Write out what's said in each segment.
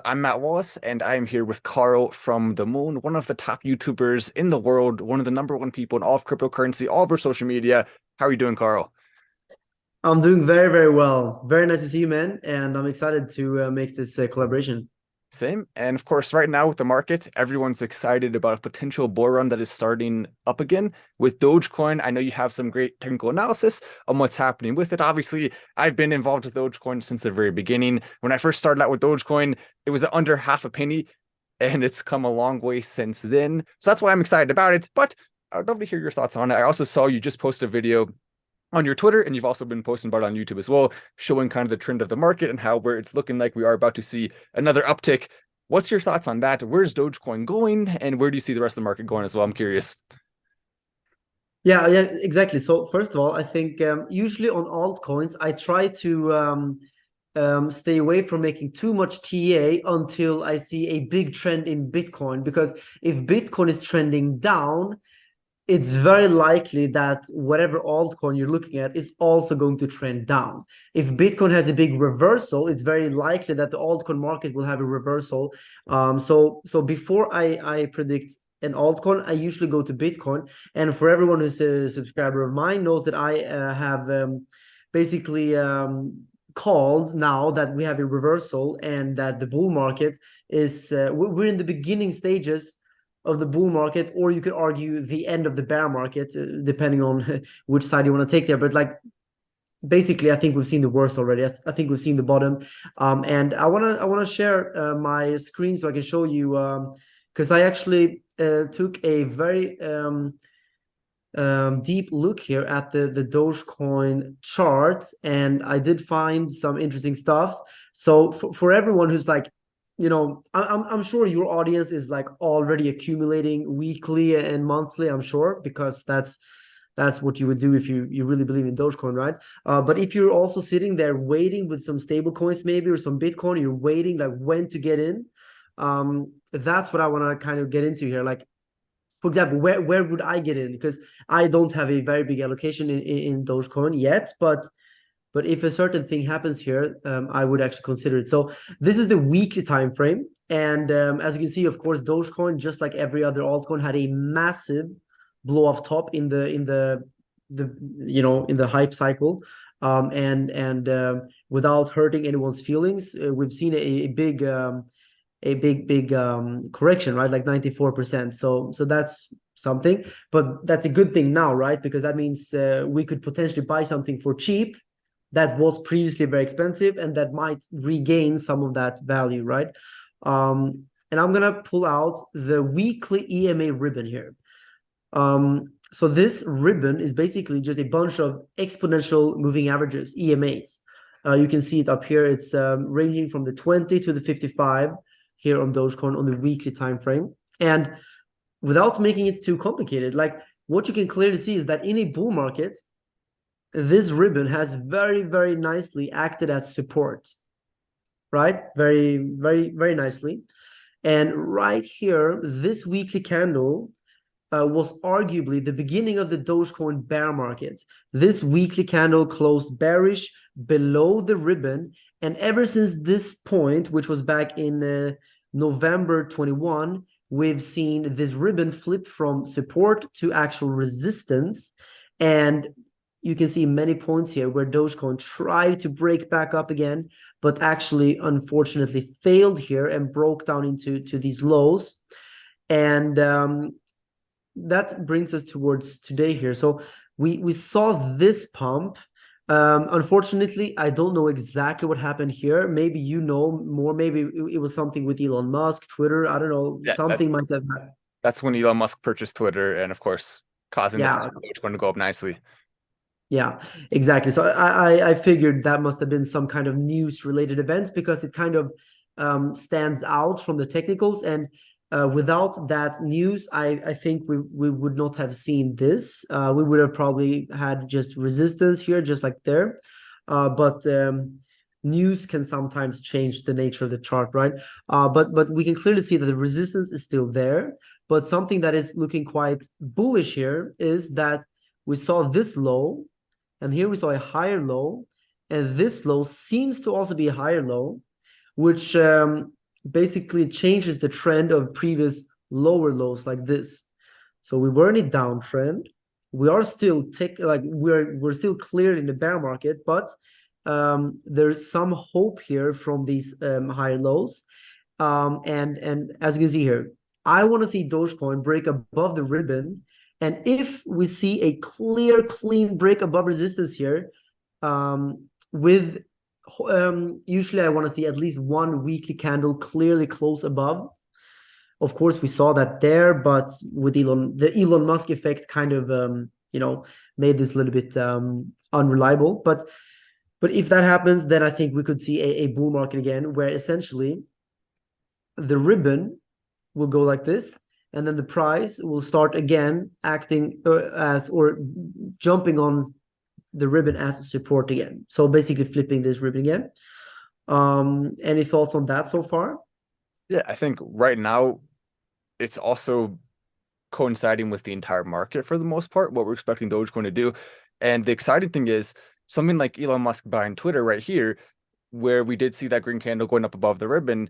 I'm Matt Wallace, and I am here with Carl from the Moon, one of the top YouTubers in the world, one of the number one people in all of cryptocurrency, all over social media. How are you doing, Carl? I'm doing very, very well. Very nice to see you, man. And I'm excited to make this collaboration. Same. And of course, right now with the market, everyone's excited about a potential bull run that is starting up again with Dogecoin. I know you have some great technical analysis on what's happening with it. Obviously, I've been involved with Dogecoin since the very beginning. When I first started out with Dogecoin, it was under half a penny, and it's come a long way since then. So that's why I'm excited about it. But I would love to hear your thoughts on it. I also saw you just post a video on your Twitter, and you've also been posting about it on YouTube as well, showing kind of the trend of the market and how where it's looking like we are about to see another uptick. What's your thoughts on that? Where's Dogecoin going, and where do you see the rest of the market going as well? I'm curious. Yeah, exactly. So first of all, I think usually on altcoins, I try to stay away from making too much TA until I see a big trend in Bitcoin. Because if Bitcoin is trending down, it's very likely that whatever altcoin you're looking at is also going to trend down. If Bitcoin has a big reversal, it's very likely that the altcoin market will have a reversal. So before I predict an altcoin, I usually go to Bitcoin. And for everyone who's a subscriber of mine knows that I have basically called now that we have a reversal and that the bull market is we're in the beginning stages of the bull market, or you could argue the end of the bear market, depending on which side you want to take there. But like basically, I think we've seen the worst already. I think we've seen the bottom. And I wanna share my screen so I can show you because I actually took a very deep look here at the Dogecoin chart, and I did find some interesting stuff. So for everyone who's like, I'm sure your audience is like already accumulating weekly and monthly. I'm sure because that's what you would do if you really believe in Dogecoin, right? But if you're also sitting there waiting with some stable coins maybe or some Bitcoin, you're waiting like when to get in. That's what I want to kind of get into here. Like for example, where would I get in? Because I don't have a very big allocation in Dogecoin yet, but if a certain thing happens here, I would actually consider it. So this is the weekly time frame, and as you can see, of course, Dogecoin, just like every other altcoin, had a massive blow off top in the hype cycle, and without hurting anyone's feelings, we've seen a big correction, right? Like 94%. So that's something, but that's a good thing now, right? Because that means we could potentially buy something for cheap that was previously very expensive and that might regain some of that value, right? And I'm gonna pull out the weekly EMA ribbon here. So this ribbon is basically just a bunch of exponential moving averages, EMAs. You can see it up here. It's ranging from the 20 to the 55 here on Dogecoin on the weekly time frame. And without making it too complicated, like what you can clearly see is that in a bull market, this ribbon has very, very nicely acted as support, right? Very, very, very nicely. And right here, this weekly candle was arguably the beginning of the Dogecoin bear market. This weekly candle closed bearish below the ribbon. And ever since this point, which was back in November 21, we've seen this ribbon flip from support to actual resistance. And you can see many points here where Dogecoin tried to break back up again, but actually, unfortunately, failed here and broke down into these lows. And that brings us towards today here. So we saw this pump. Unfortunately, I don't know exactly what happened here. Maybe you know more. Maybe it was something with Elon Musk, Twitter. I don't know. Yeah, Something might have happened. that's when Elon Musk purchased Twitter, and of course, causing the Yeah, price of Dogecoin to go up nicely. yeah, exactly. So I figured that must have been some kind of news related event because it kind of stands out from the technicals. And without that news, I think we would not have seen this. We would have probably had just resistance here, just like there. But news can sometimes change the nature of the chart, right? But we can clearly see that the resistance is still there. But something that is looking quite bullish here is that we saw this low, and here we saw a higher low, and this low seems to also be a higher low, which basically changes the trend of previous lower lows like this. So we were in a downtrend. We are still we're still clear in the bear market, but there's some hope here from these higher lows. And as you can see here, I want to see Dogecoin break above the ribbon. And if we see a clear, clean break above resistance here, with usually I want to see at least one weekly candle clearly close above. Of course, we saw that there, but with the Elon Musk effect kind of made this a little bit unreliable. But if that happens, then I think we could see a bull market again, where essentially the ribbon will go like this, and then the price will start again acting or jumping on the ribbon as support again. So basically flipping this ribbon again. Any thoughts on that so far? Yeah, I think right now it's also coinciding with the entire market for the most part, what we're expecting Dogecoin to do. And the exciting thing is something like Elon Musk buying Twitter right here, where we did see that green candle going up above the ribbon.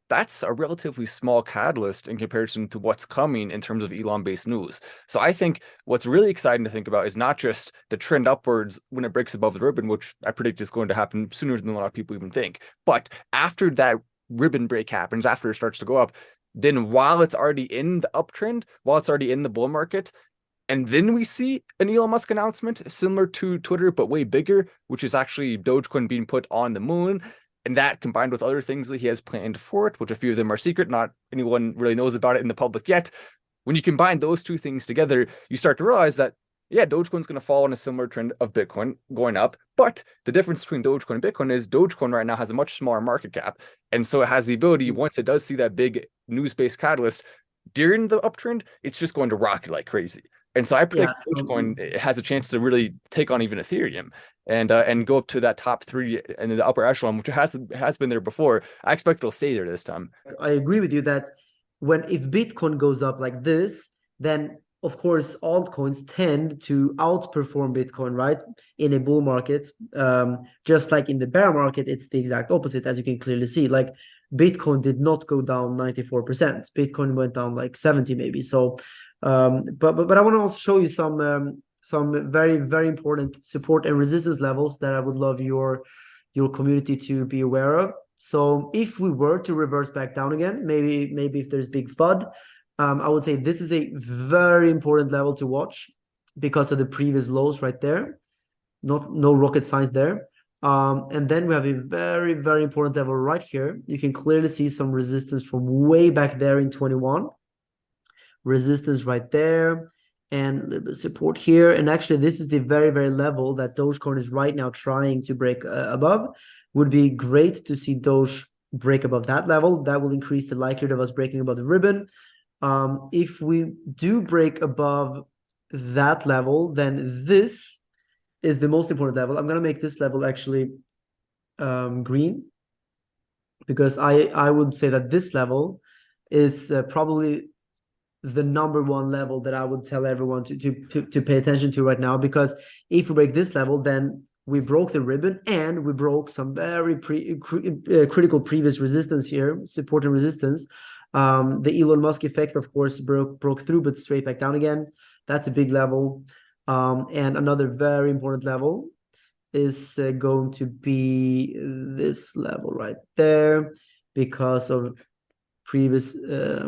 That's a relatively small catalyst in comparison to what's coming in terms of Elon-based news. So I think what's really exciting to think about is not just the trend upwards when it breaks above the ribbon, which I predict is going to happen sooner than a lot of people even think. But after that ribbon break happens, after it starts to go up, then while it's already in the uptrend, while it's already in the bull market, and then we see an Elon Musk announcement similar to Twitter, but way bigger, which is actually Dogecoin being put on the moon. And that combined with other things that he has planned for it, which a few of them are secret, not anyone really knows about it in the public yet. When you combine those two things together, you start to realize that, yeah, Dogecoin's going to follow in a similar trend of Bitcoin going up. But the difference between Dogecoin and Bitcoin is Dogecoin right now has a much smaller market cap. And so it has the ability, once it does see that big news-based catalyst during the uptrend, it's just going to rocket like crazy. And so I predict Dogecoin has a chance to really take on even Ethereum and go up to that top three and the upper echelon, which has been there before. I expect it'll stay there this time. I agree with you that if Bitcoin goes up like this, then of course altcoins tend to outperform Bitcoin, right? In a bull market, just like in the bear market, it's the exact opposite, as you can clearly see. Like Bitcoin did not go down 94%. Bitcoin went down like 70 maybe. So, but I want to also show you some very, very important support and resistance levels that I would love your community to be aware of. So if we were to reverse back down again, maybe if there's big FUD, I would say this is a very important level to watch because of the previous lows right there. No rocket science there. And then we have a very, very important level right here. You can clearly see some resistance from way back there in 21. Resistance right there. And a little bit of support here. And actually, this is the very, very level that Dogecoin is right now trying to break above. Would be great to see Doge break above that level. That will increase the likelihood of us breaking above the ribbon. If we do break above that level, then this is the most important level. I'm going to make this level actually green, because I would say that this level is probably the number one level that I would tell everyone to pay attention to right now, because if we break this level, then we broke the ribbon and we broke some very critical previous resistance here, support and resistance. The Elon Musk effect, of course, broke through, but straight back down again. That's a big level. And another very important level is going to be this level right there, because of previous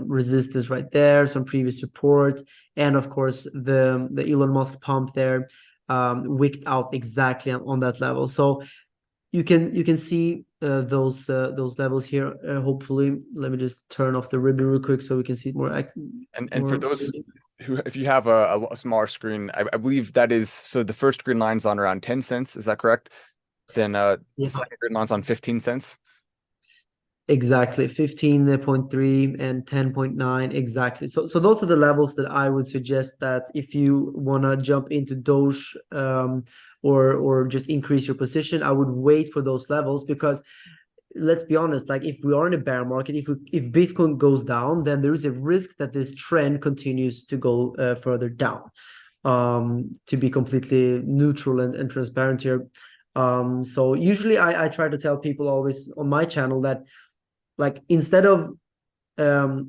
resistance right there, some previous support, and of course the Elon Musk pump there wicked out exactly on that level. So you can see those levels here. Hopefully, let me just turn off the ribbon real quick so we can see it more. And for those who, if you have a smaller screen, I believe that is, so the first green line's on around 10 cents. Is that correct? Then the second green line's on 15 cents. Exactly, 15.3 and 10.9 exactly. So those are the levels that I would suggest that if you want to jump into Doge or just increase your position, I would wait for those levels, because let's be honest, like if we are in a bear market, if Bitcoin goes down, then there is a risk that this trend continues to go further down. To be completely neutral and transparent here. So usually I try to tell people always on my channel that like instead of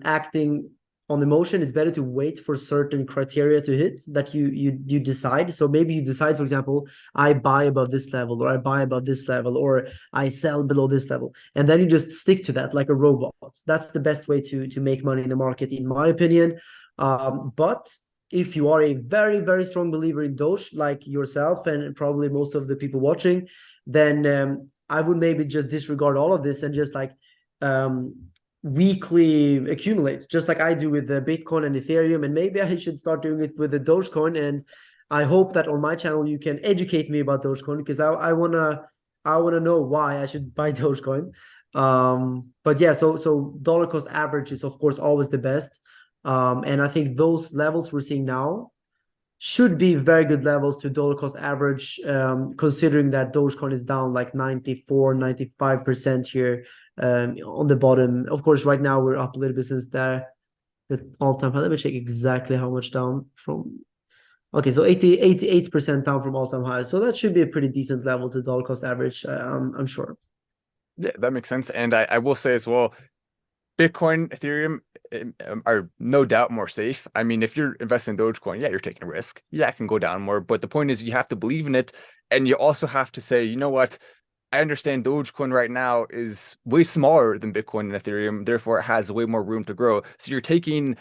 acting on emotion, it's better to wait for certain criteria to hit that you decide. So maybe you decide, for example, I buy above this level, or I buy above this level, or I sell below this level, and then you just stick to that like a robot. That's the best way to make money in the market, in my opinion. But if you are a very, very strong believer in Doge, like yourself and probably most of the people watching, then I would maybe just disregard all of this and just like um, weekly accumulate, just like I do with the Bitcoin and Ethereum. And maybe I should start doing it with the Dogecoin. And I hope that on my channel you can educate me about Dogecoin, because I wanna know why I should buy Dogecoin. But yeah, so dollar cost average is of course always the best. And I think those levels we're seeing now should be very good levels to dollar cost average, considering that Dogecoin is down like 94, 95% here on the bottom. Of course, right now we're up a little bit since the all-time high. Let me check exactly how much down from. Okay, so 88% down from all-time high. So that should be a pretty decent level to dollar cost average, I'm sure. Yeah, that makes sense. And I will say as well, Bitcoin, Ethereum are no doubt more safe. I mean, if you're investing in Dogecoin, yeah, you're taking a risk. Yeah, it can go down more. But the point is you have to believe in it. And you also have to say, you know what? I understand Dogecoin right now is way smaller than Bitcoin and Ethereum. Therefore, it has way more room to grow. So you're taking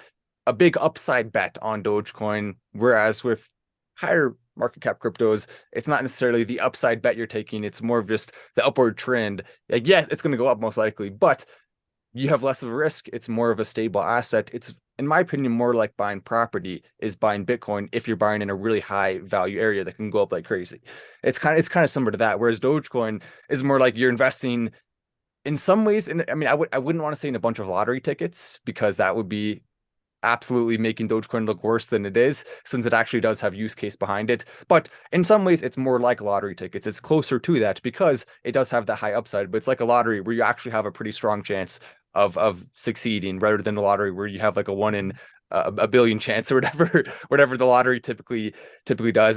a big upside bet on Dogecoin. Whereas with higher market cap cryptos, it's not necessarily the upside bet you're taking. It's more of just the upward trend. Like, yes, it's going to go up most likely, but you have less of a risk. It's more of a stable asset. It's, in my opinion, more like buying property is buying Bitcoin if you're buying in a really high value area that can go up like crazy. It's kind of similar to that. Whereas Dogecoin is more like you're investing in some ways. And I mean, I wouldn't want to say in a bunch of lottery tickets, because that would be absolutely making Dogecoin look worse than it is, since it actually does have use case behind it. But in some ways, it's more like lottery tickets. It's closer to that because it does have that high upside, but it's like a lottery where you actually have a pretty strong chance of succeeding, rather than the lottery where you have like a one in a billion chance or whatever the lottery typically does.